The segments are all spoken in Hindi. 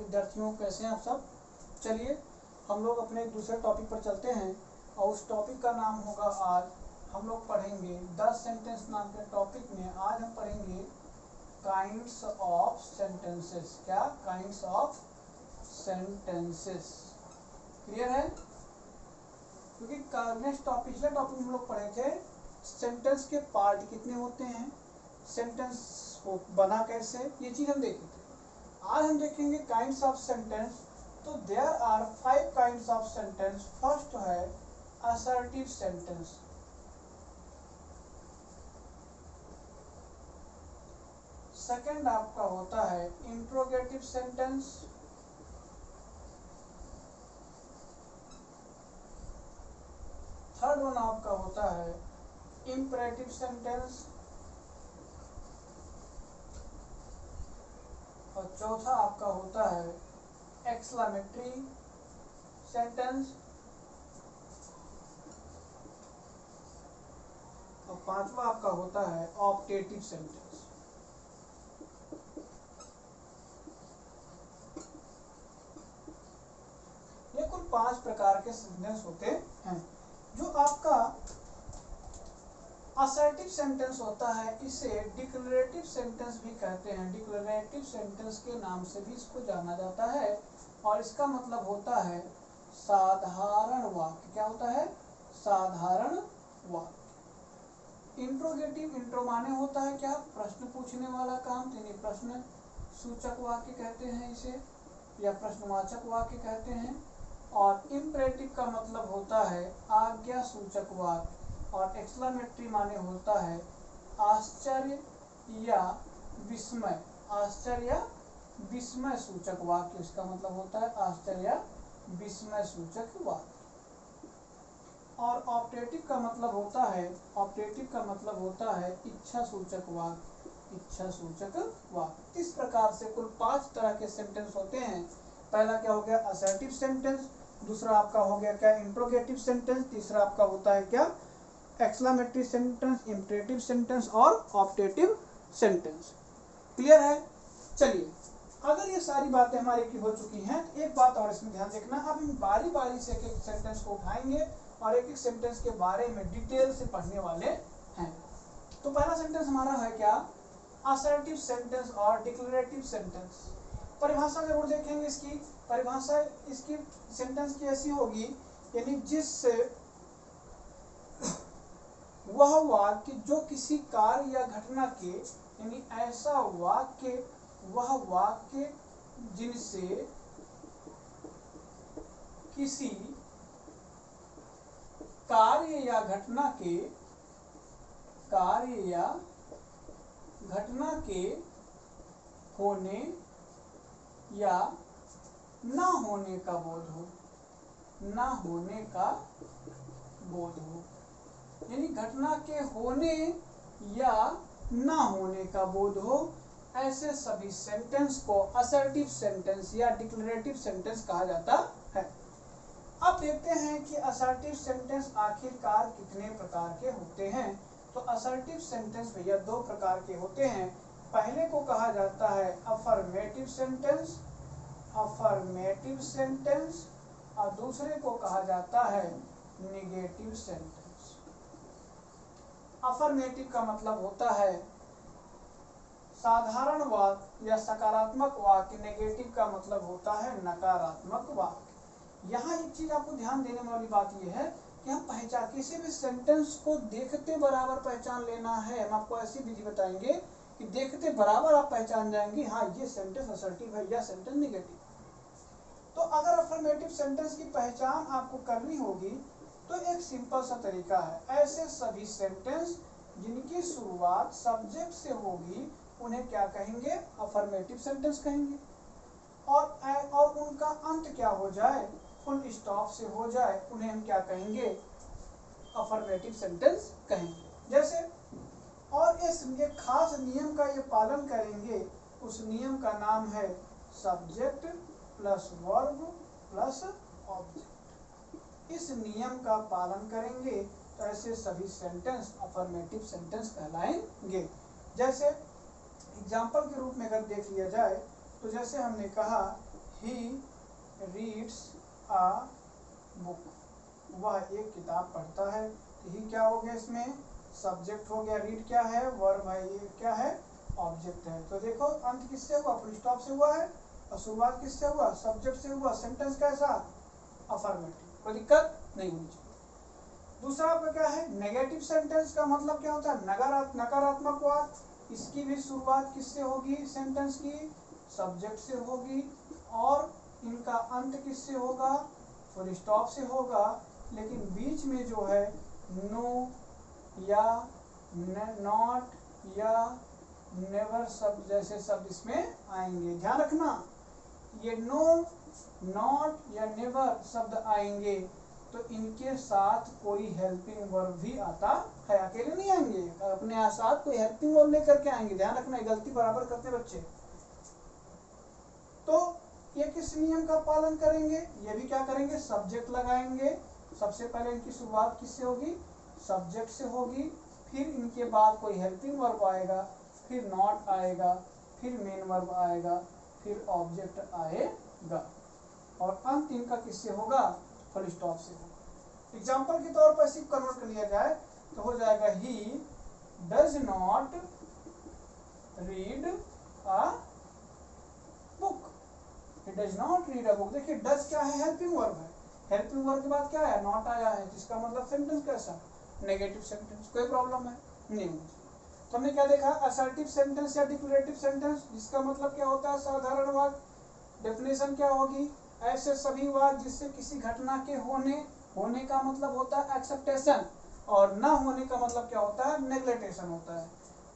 विद्यार्थियों, कैसे हैं आप सब। चलिए हम लोग अपने एक दूसरे टॉपिक पर चलते हैं और उस टॉपिक का नाम होगा, आज हम लोग पढ़ेंगे 10 सेंटेंस नाम के टॉपिक में आज हम पढ़ेंगे काइंड्स ऑफ सेंटेंसेस। क्या? Kinds of sentences. क्लियर है? क्योंकि नेक्स्ट टॉपिक, पिछले टॉपिक में हम लोग पढ़े थे सेंटेंस के पार्ट कितने होते हैं, सेंटेंस को बना कैसे, ये चीज हम देखे थे। आज हम देखेंगे काइंड्स ऑफ सेंटेंस। तो there are 5 kinds of sentence. First है असर्टिव सेंटेंस। सेकंड आपका होता है इंट्रोगेटिव सेंटेंस। थर्ड वन आपका होता है इंपरेटिव सेंटेंस। और चौथा आपका होता है एक्सक्लेमेटरी सेंटेंस। और पांचवा आपका होता है ऑप्टेटिव सेंटेंस। ये कुल 5 प्रकार के सेंटेंस होते हैं। जो आपका असर्टिव सेंटेंस होता है, इसे डिक्लेरेटिव सेंटेंस भी कहते हैं। डिक्लेरेटिव सेंटेंस के नाम से भी इसको जाना जाता है और इसका मतलब होता है साधारण वाक्य। क्या होता है? साधारण वाक्य। इंट्रोगेटिव, इंट्रो माने होता है क्या? प्रश्न पूछने वाला काम, यानी प्रश्न सूचक वाक्य कहते हैं इसे, या प्रश्नवाचक वाक्य कहते हैं। और इम्परेटिव का मतलब होता है आज्ञा सूचक वाक्य। और एक्सक्लेमेटरी माने होता है आश्चर्य या विस्मय। आश्चर्य या विस्मय सूचक वाक्य, इसका मतलब होता है आश्चर्य या विस्मय सूचक वाक्य। और ऑप्टेटिव का मतलब होता है, ऑप्टेटिव का मतलब होता है इच्छा सूचक वाक्य। इच्छा सूचक वाक्य। इस प्रकार से कुल 5 तरह के सेंटेंस होते हैं। पहला क्या हो गया? Assertive sentence. दूसरा आपका हो गया क्या? Interrogative sentence. तीसरा आपका होता है क्या? एक्सक्लेमेटरी सेंटेंस, इंपरेटिव सेंटेंस और ऑप्टेटिव सेंटेंस। क्लियर है? चलिए, अगर ये सारी बातें हमारी की हो चुकी हैं तो एक बात और इसमें ध्यान रखना। अब हम बारी बारी से एक एक सेंटेंस को उठाएंगे और एक एक सेंटेंस के बारे में डिटेल से पढ़ने वाले हैं। तो पहला सेंटेंस हमारा है क्या? असर्टिव सेंटेंस और डिक्लेरेटिव सेंटेंस। परिभाषा जरूर देखेंगे इसकी। परिभाषा इसकी सेंटेंस की ऐसी होगी, यानी जिससे वह वाक्य जो किसी कार्य या घटना के, यानी ऐसा वाक्य, वह वाक्य जिनसे किसी कार्य या घटना के, कार्य या घटना के होने या ना होने का बोध हो। ना होने का बोध हो, यानी घटना के होने या ना होने का बोध हो, ऐसे सभी सेंटेंस को असर्टिव सेंटेंस या डिक्लेरेटिव सेंटेंस कहा जाता है। अब देखते हैं कि असर्टिव सेंटेंस आखिरकार कितने प्रकार के होते हैं। तो असर्टिव सेंटेंस भैया 2 प्रकार के होते हैं। पहले को कहा जाता है अफर्मेटिव सेंटेंस, अफर्मेटिव सेंटेंस, और दूसरे को कहा जाता है नेगेटिव सेंटेंस। अफर्मेटिव का मतलब होता है साधारण वाक्य या सकारात्मक वाक्य। नेगेटिव का मतलब होता है नकारात्मक वाक्य। यहाँ एक चीज आपको ध्यान देने वाली बात यह है कि हम पहचान, किसी भी सेंटेंस को देखते बराबर पहचान लेना है। हम आपको ऐसी विधि बताएंगे कि देखते बराबर आप पहचान जाएंगे, हाँ ये सेंटेंस असर्टिव है या सेंटेंस नेगेटिव। तो अगर अफर्मेटिव सेंटेंस की पहचान आपको करनी होगी तो एक सिंपल सा तरीका है। ऐसे सभी सेंटेंस जिनकी शुरुआत सब्जेक्ट से होगी उन्हें क्या कहेंगे? अफर्मेटिव सेंटेंस कहेंगे। और उनका अंत क्या हो जाए? फुल स्टॉप से हो जाए, उन्हें हम क्या कहेंगे? अफर्मेटिव सेंटेंस कहेंगे। जैसे, और इस एक खास नियम का ये पालन करेंगे, उस नियम का नाम है subject plus verb plus object. इस नियम का पालन करेंगे तो ऐसे सभी सेंटेंस अफर्मेटिव सेंटेंस कहलाएंगे। जैसे एग्जाम्पल के रूप में अगर देख लिया जाए तो जैसे हमने कहा ही रीड्स अ बुक, वह एक किताब पढ़ता है। तो ही क्या हो गया, इसमें सब्जेक्ट हो गया, रीड क्या है, वर्ब है, ये क्या है, ऑब्जेक्ट है। तो देखो अंत किससे हुआ, फुल स्टॉप से हुआ है, और शुरुआत किससे हुआ, सब्जेक्ट से हुआ। सेंटेंस कैसा, अफर्मेटिव, कोई दिक्कत नहीं होनी चाहिए। दूसरा आपका क्या है, नेगेटिव सेंटेंस का मतलब क्या होता है, नकारात्मक वाक्य। इसकी भी शुरुआत किससे होगी, सेंटेंस की सब्जेक्ट से होगी, और इनका अंत किससे होगा, फुल स्टॉप से होगा। लेकिन बीच में जो है नो या नॉट या नेवर शब्द जैसे शब्द इसमें आएंगे। ध्यान रखना, ये नो, नॉट या नेवर शब्द आएंगे तो इनके साथ कोई हेल्पिंग वर्ब भी आता है, अकेले नहीं आएंगे, अपने साथ कोई हेल्पिंग वर्ब लेकर के आएंगे। ध्यान रखना, गलती बराबर करते बच्चे। तो ये किस नियम का पालन करेंगे, ये भी क्या करेंगे, सब्जेक्ट लगाएंगे। सबसे पहले इनकी शुरुआत किससे होगी, सब्जेक्ट से होगी, फिर इनके बाद कोई हेल्पिंग वर्ब आएगा, फिर नॉट आएगा, फिर मेन वर्ब आएगा, फिर ऑब्जेक्ट आएगा, और अंत इनका किससे होगा, फुल स्टॉप से होगा। एग्जाम्पल के तौर पर सिर्फ कन्वर्ट कर लिया जाए तो हो जाएगा he does not read a book, he does not read a book. देखिए डज क्या है, हेल्पिंग वर्ब है, हेल्पिंग वर्ब के बाद क्या है, नॉट आया है, जिसका मतलब सेंटेंस कैसा, नेगेटिव सेंटेंस। कोई प्रॉब्लम है नहीं। तो हमने क्या देखा, असर्टिव सेंटेंस या डिक्लेरेटिव सेंटेंस, जिसका मतलब क्या होता है, साधारण वाक्य। डेफिनेशन क्या होगी, ऐसे सभी वाक्य जिससे किसी घटना के होने का मतलब होता है एक्सेप्टेशन, और ना होने का मतलब क्या होता है, नेग्लेक्टेशन होता है।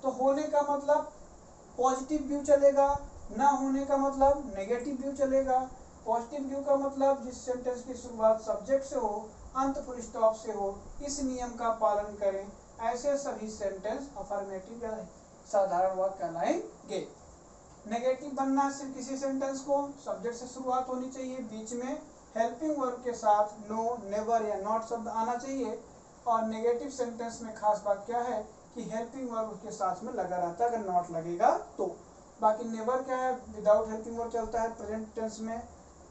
तो होने का मतलब पॉजिटिव व्यू चलेगा, ना होने का मतलब नेगेटिव व्यू चलेगा। पॉजिटिव व्यू का मतलब जिस सेंटेंस की शुरुआत सब्जेक्ट से हो, अंत फुल स्टॉप से हो, इस नियम का पालन करें, ऐसे सभी सेंटेंस अफर्मेटिव या साधारण वाक्य कहलाएंगे। नेगेटिव बनना है सिर्फ किसी सेंटेंस को सब्जेक्ट से शुरुआत होनी चाहिए, बीच में हेल्पिंग वर्ब के साथ नो, नेवर या नॉट शब्द आना चाहिए। और नेगेटिव सेंटेंस में खास बात क्या है कि हेल्पिंग वर्ब उसके साथ में लगा रहता है, अगर नॉट लगेगा तो। बाकी नेवर क्या है, विदाउट हेल्पिंग वर्ब चलता है प्रेजेंट टेंस में,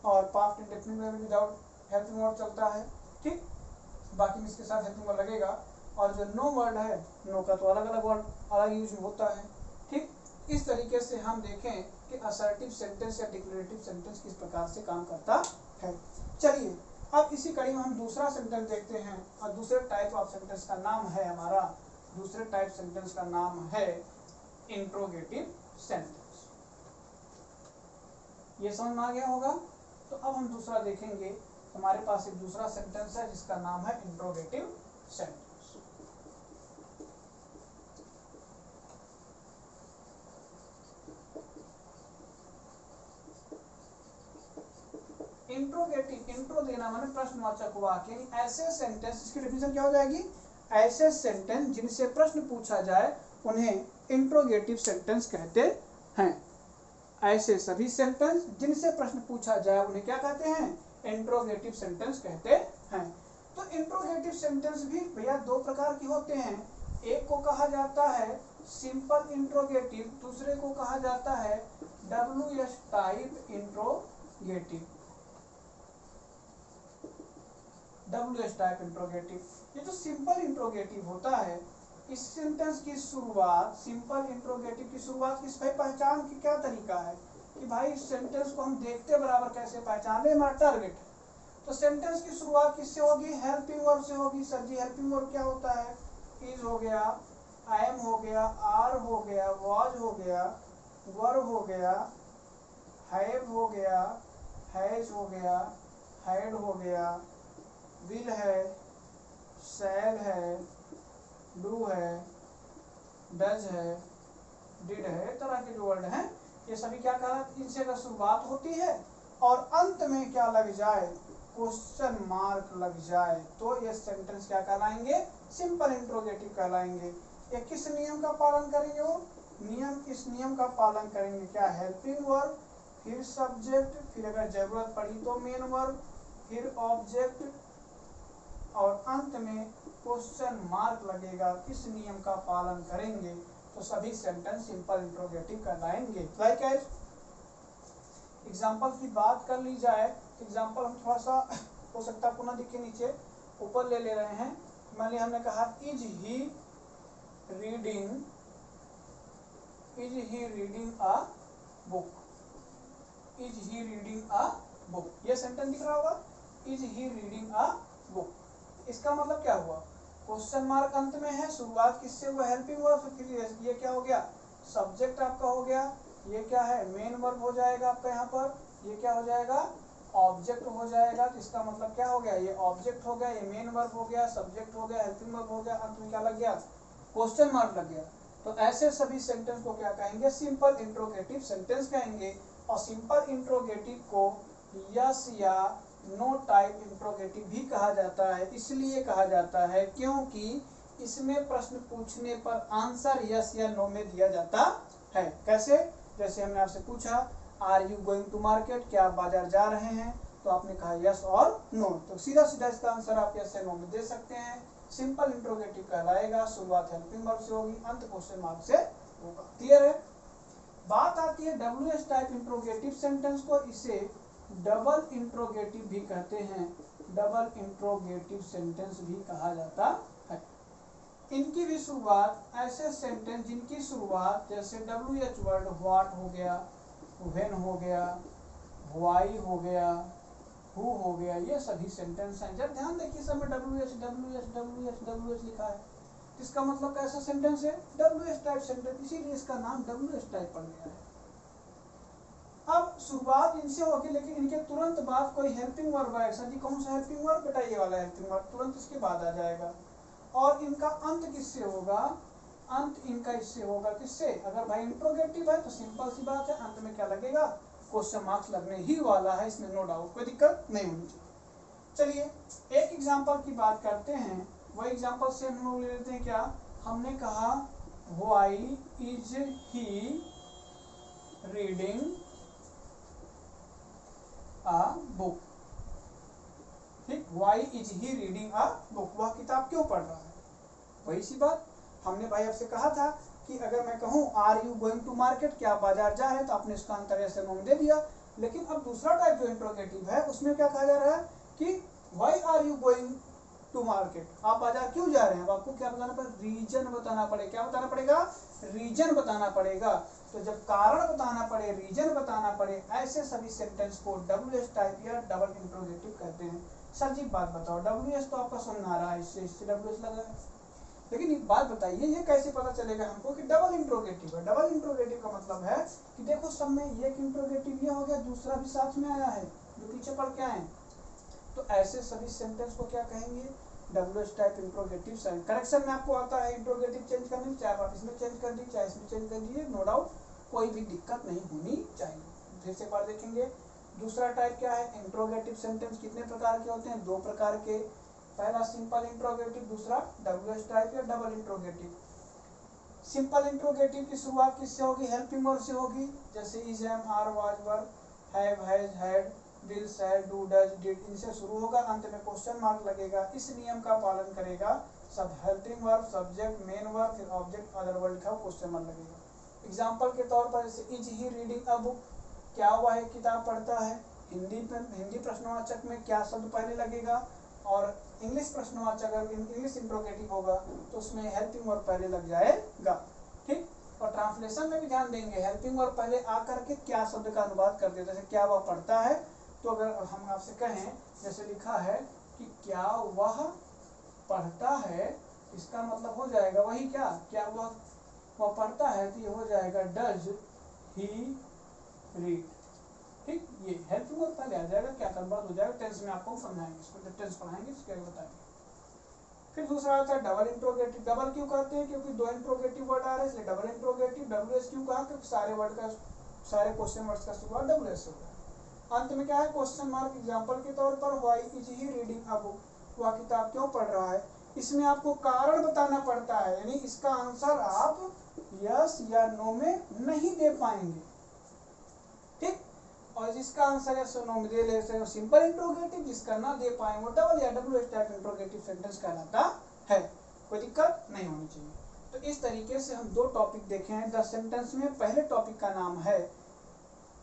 और पास्ट इंडेफिनिट में भी विदाउट हेल्पिंग वर्ब चलता है, ठीक। बाकी में इसके साथ हेल्पिंग वर्ब लगेगा। और जो नो वर्ड है, नो का तो अलग अलग वर्ड अलग यूज होता है, ठीक। इस तरीके से हम देखें कि असर्टिव सेंटेंस या डिक्लेरेटिव सेंटेंस किस प्रकार से काम करता है। चलिए अब इसी कड़ी में हम दूसरा सेंटेंस देखते हैं, और दूसरे टाइप ऑफ सेंटेंस का नाम है हमारा, दूसरे टाइप सेंटेंस का नाम है इंट्रोगेटिव सेंटेंस। ये समझ में आ गया होगा। तो अब हम दूसरा देखेंगे, हमारे पास एक दूसरा सेंटेंस है जिसका नाम है इंट्रोगेटिव सेंटेंस। इंट्रोगेटिव, इंट्रो देना माने प्रश्नवाचक वाक्य, ऐसे सेंटेंस, इसकी डेफिनेशन क्या हो जाएगी, ऐसे सेंटेंस जिनसे प्रश्न पूछा जाए उन्हें इंट्रोगेटिव सेंटेंस कहते हैं। ऐसे सभी सेंटेंस जिनसे प्रश्न पूछा जाए उन्हें क्या कहते हैं, इंट्रोगेटिव सेंटेंस कहते हैं। तो इंट्रोगेटिव सेंटेंस भी भैया दो प्रकार के होते हैं, एक को कहा जाता है सिंपल इंट्रोगेटिव, दूसरे को कहा जाता है WS type interrogative. WS type interrogative, ये जो सिंपल इंट्रोगेटिव होता है, इस सेंटेंस की शुरुआत, सिंपल इंट्रोगेटिव की शुरुआत किस भाई पहचान की क्या तरीका है कि भाई इस सेंटेंस को हम देखते बराबर कैसे पहचाने, हमारा टारगेट है। तो सेंटेंस की शुरुआत किससे होगी, हेल्पिंग वर्ब से होगी। सर जी हेल्पिंग वर्ब क्या होता है, इज हो गया, एम हो गया, आर हो गया, वाज हो गया, वर हो गया, हैव हो गया, हैज हो गया, हैड हो गया, विल है, शैल है, डू है, डज है, डिड है, तरह के जो वर्ड हैं ये सभी क्या कहलाते, इनसे अगर शुरुआत होती है और अंत में क्या लग जाए, क्वेश्चन मार्क लग जाए, तो ये सेंटेंस क्या कहलाएंगे, सिंपल इंट्रोगेटिव कहलाएंगे। ये किस नियम का पालन करेंगे, वो नियम, इस नियम का पालन करेंगे क्या, हेल्पिंग वर्ब, फिर सब्जेक्ट, फिर अगर जरूरत पड़ी तो मेन वर्ब, फिर ऑब्जेक्ट, और अंत में क्वेश्चन मार्क लगेगा। किस नियम का पालन करेंगे, तो सभी सेंटेंस सिंपल इंट्रोगेटिव कहलाएंगे। लाइक एज एग्जाम्पल की बात कर ली जाए तो एग्जाम्पल हम थोड़ा सा हो सकता है पुनः दिखे नीचे ऊपर ले रहे हैं। मान लिया हमने कहा is he reading a book, is he reading a book, ये सेंटेंस दिख रहा होगा, is he reading a book. इसका मतलब क्या हुआ, क्वेश्चन मार्क अंत में है, शुरुआत किससे हुआ, हेल्पिंग वर्ब, फिर ये क्या हो गया, सब्जेक्ट आपका हो गया, ये क्या है, मेन वर्ब हो जाएगा आपका यहाँ पर, ये क्या हो जाएगा, ऑब्जेक्ट हो जाएगा। तो इसका मतलब क्या हो गया, ये ऑब्जेक्ट हो गया, ये मेन वर्ब हो गया, सब्जेक्ट हो गया, हेल्पिंग वर्ब हो गया, अंत में क्या लग गया, क्वेश्चन मार्क लग गया। तो ऐसे सभी सेंटेंस को क्या कहेंगे, सिंपल इंट्रोगेटिव सेंटेंस कहेंगे। और सिंपल इंट्रोगेटिव को यस या नो टाइप इंट्रोगेटिव भी कहा जाता है। इसलिए कहा जाता है क्योंकि इसमें प्रश्न पूछने पर आंसर यस या नो में दिया जाता है। कैसे, जैसे हमने आपसे पूछा are you going to market, क्या आप बाजार जा रहे हैं, तो आपने कहा यस और नो, तो सीधा सीधा इसका आंसर आप यस या नो में दे सकते हैं। सिंपल इंट्रोगेटिव कहलाएगा, शुरुआत हेल्पिंग वर्ब से होगी, अंत क्वेश्चन मार्क से होगा। क्लियर है। बात आती है WH टाइप इंट्रोगेटिव सेंटेंस को, इसे डबल इंट्रोगेटिव भी कहते हैं, डबल इंट्रोगेटिव सेंटेंस भी कहा जाता है। इनकी भी शुरुआत, ऐसे सेंटेंस जिनकी शुरुआत जैसे WH वर्ड व्हाट हो गया, व्हेन हो गया, व्हाई हो गया, हु हो गया, ये सभी सेंटेंस हैं। जब ध्यान देखिए सब में WH लिखा है, इसका मतलब कैसा सेंटेंस है, WH टाइप सेंटेंस, इसीलिए इसका नाम WH टाइप पड़ गया है। अब शुरुआत इनसे होगी, लेकिन इनके तुरंत बाद कोई हेल्पिंग वर्ब आएगा। सर जी कौन सा हेल्पिंग वर्ब, बेटा ये वाला हेल्पिंग वर्ब तुरंत इसके बाद आ जाएगा। और इनका अंत किससे होगा, अंत इनका इससे होगा, किससे, अगर भाई इंट्रोगेटिव है तो सिंपल सी बात है, अंत में क्या लगेगा, क्वेश्चन मार्क्स लगने ही वाला है, इसमें नो डाउट, कोई दिक्कत नहीं होनी चाहिए। चलिए एक एग्जाम्पल की बात करते हैं, वही एग्जाम्पल से हम लोग ले लेते हैं। क्या हमने कहा, why is he reading a book, ठीक, why is he reading a book, वह किताब क्यों पढ़ रहा है। वही सी बात हमने भाई आपसे कहा था कि अगर मैं कहूँ are you going to market, क्या आप बाजार जा रहे हैं, तो आपने इसका आंसर ऐसे नो में दे दिया। लेकिन अब दूसरा टाइप जो इंट्रोगेटिव है उसमें क्या कहा जा रहा है कि why are you going to market, आप बाजार क्यों जा रहे हैं, अब आपको क्या बताना पड़ेगा, रीजन बताना पड़ेगा। क्या बताना पड़ेगा, रीजन बताना पड़ेगा। तो जब कारण बताना पड़े, रीजन बताना पड़े, ऐसे सभी सेंटेंस को WH टाइप या डबल इंट्रोगेटिव कहते हैं। सर जी बात बताओ, WH तो आपका सुन आ रहा है, इससे WH लगा है, लेकिन एक बात बताइए ये कैसे पता चलेगा हमको कि डबल इंट्रोगेटिव है। डबल इंट्रोगेटिव का मतलब है कि देखो सब में एक इंट्रोगेटिव ये हो गया, दूसरा भी साथ में आया है जो पीछे पढ़ के आए, तो ऐसे सभी सेंटेंस को क्या कहेंगे, WH type interrogative sentence. Correction में आपको आता है इंट्रोगेटिव चेंज करने, चाहे आप इसमें चेंज कर दीजिए चाहे इसमें चेंज कर दीजिए, नो डाउट कोई भी दिक्कत नहीं होनी चाहिए। फिर से बार देखेंगे, दूसरा टाइप क्या है, इंट्रोगेटिव सेंटेंस कितने प्रकार के होते हैं, दो प्रकार के, पहला सिंपल इंट्रोगेटिव, दूसरा WH टाइप या डबल इंट्रोगेटिव। सिंपल इंट्रोगेटिव की शुरुआत किससे होगी, हेल्पिंग वर्ब से होगी, जैसे is, am, are, was, were, have, has, had, will, shall, do, does, did, इनसे शुरू होगा, अंत में क्वेश्चन मार्क लगेगा। इस नियम का पालन करेगा सब helping verb, subject, main verb, फिर ऑब्जेक्ट, अदर वर्ड लिखा क्वेश्चन मार्क लगेगा। एग्जाम्पल के तौर पर जैसे is he reading a book, क्या हुआ है, किताब पढ़ता है। हिंदी प्रश्नवाचक में क्या शब्द पहले लगेगा, और इंग्लिश प्रश्नवाचक अगर इंग्लिश इंट्रोगेटिव होगा तो उसमें हेल्पिंग वर्ब पहले लग जाएगा, ठीक। और ट्रांसलेशन में भी ध्यान देंगे, हेल्पिंग वर्ब पहले आकर के क्या शब्द का अनुवाद कर देते हैं, जैसे क्या वह पढ़ता है, तो अगर हम आपसे कहें, जैसे लिखा है कि क्या वह पढ़ता है, इसका मतलब हो जाएगा वही क्या वह पढ़ता है, तो ये हो जाएगा डज ही रीड, ठीक। ये हेल्पिंग वर्ब पहले आ जाएगा, क्या कन्वर्ट हो जाएगा, टेंस में आपको समझाएंगे, इसको जब टेंस पढ़ाएंगे इसके आगे बताएंगे। फिर दूसरा आता है डबल इंट्रोगेटिव। डबल क्यों कहते हैं, क्योंकि दो इंट्रोगेटिव वर्ड आ रहे हैं, इसलिए डबल इंट्रोगेटिव। WH क्यों कहा, क्योंकि सारे क्वेश्चन वर्ड्स का शुरुआत WH से होगा। अंत में क्या है, क्वेश्चन मार्क। एग्जाम्पल के तौर पर why is he reading a book, वह किताब क्यों पढ़ रहा है। इसमें आपको कारण बताना पड़ता है, यानी इसका आंसर आप यस या नो में नहीं दे पाएंगे, ठीक। और जिसका आंसर यस और नो में दे ले रहे सिंपल इंट्रोगेटिव, जिसका ना दे पाए वो डबल या WH टाइप इंट्रोगेटिव सेंटेंस कहलाता है, कोई दिक्कत नहीं होनी चाहिए। तो इस तरीके से हम दो टॉपिक देखे हैं 10 सेंटेंस में। पहले टॉपिक का नाम है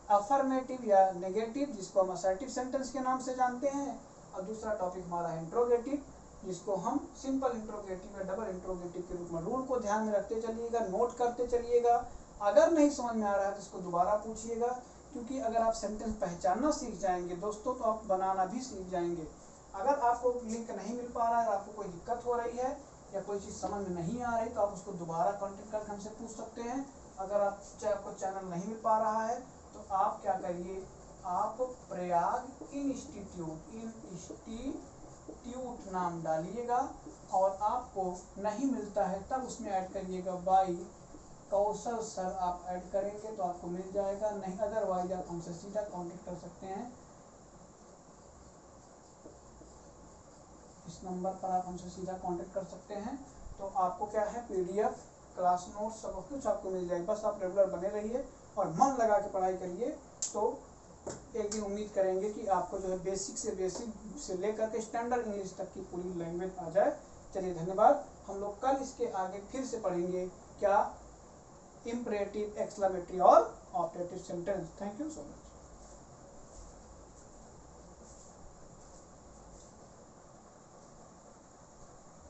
अफर्मेटिव या नेगेटिव, जिसको हम असर्टिव सेंटेंस के नाम से जानते हैं, और दूसरा टॉपिक हमारा इंट्रोगेटिव, जिसको हम सिंपल इंट्रोगेटिव या डबल इंट्रोगेटिव के रूप में। रूल को ध्यान में रखते चलिएगा, नोट करते चलिएगा। अगर नहीं समझ में आ रहा है तो इसको दोबारा पूछिएगा, क्योंकि अगर आप सेंटेंस पहचानना सीख जाएंगे दोस्तों तो आप बनाना भी सीख जाएंगे। अगर आपको लिंक नहीं मिल पा रहा है, आपको कोई दिक्कत हो रही है या कोई चीज़ समझ में नहीं आ रही, तो आप उसको दोबारा कॉन्टेक्ट करके हमसे पूछ सकते हैं। अगर आपको चैनल नहीं मिल पा रहा है तो आप क्या करिए, आप प्रयाग इंस्टीट्यूट नाम डालिएगा, और आपको नहीं मिलता है तब उसमें ऐड करिएगा बाई कौशल सर, आप ऐड करेंगे तो आपको मिल जाएगा। नहीं अदरवाइज आप हमसे सीधा कांटेक्ट कर सकते हैं, इस नंबर पर आप हमसे सीधा कांटेक्ट कर सकते हैं। तो आपको क्या है, पीडीएफ, क्लास नोट्स, सब कुछ आपको मिल जाएगा। बस आप रेगुलर बने रहिए और मन लगा के पढ़ाई करिए, तो एक दिन उम्मीद करेंगे कि आपको जो है बेसिक से लेकर के स्टैंडर्ड इंग्लिश तक की पूरी लैंग्वेज आ जाए। चलिए धन्यवाद। हम लोग कल इसके आगे फिर से पढ़ेंगे क्या, इम्परेटिव, एक्सक्लेमेटरी और operative sentence. Thank you so much.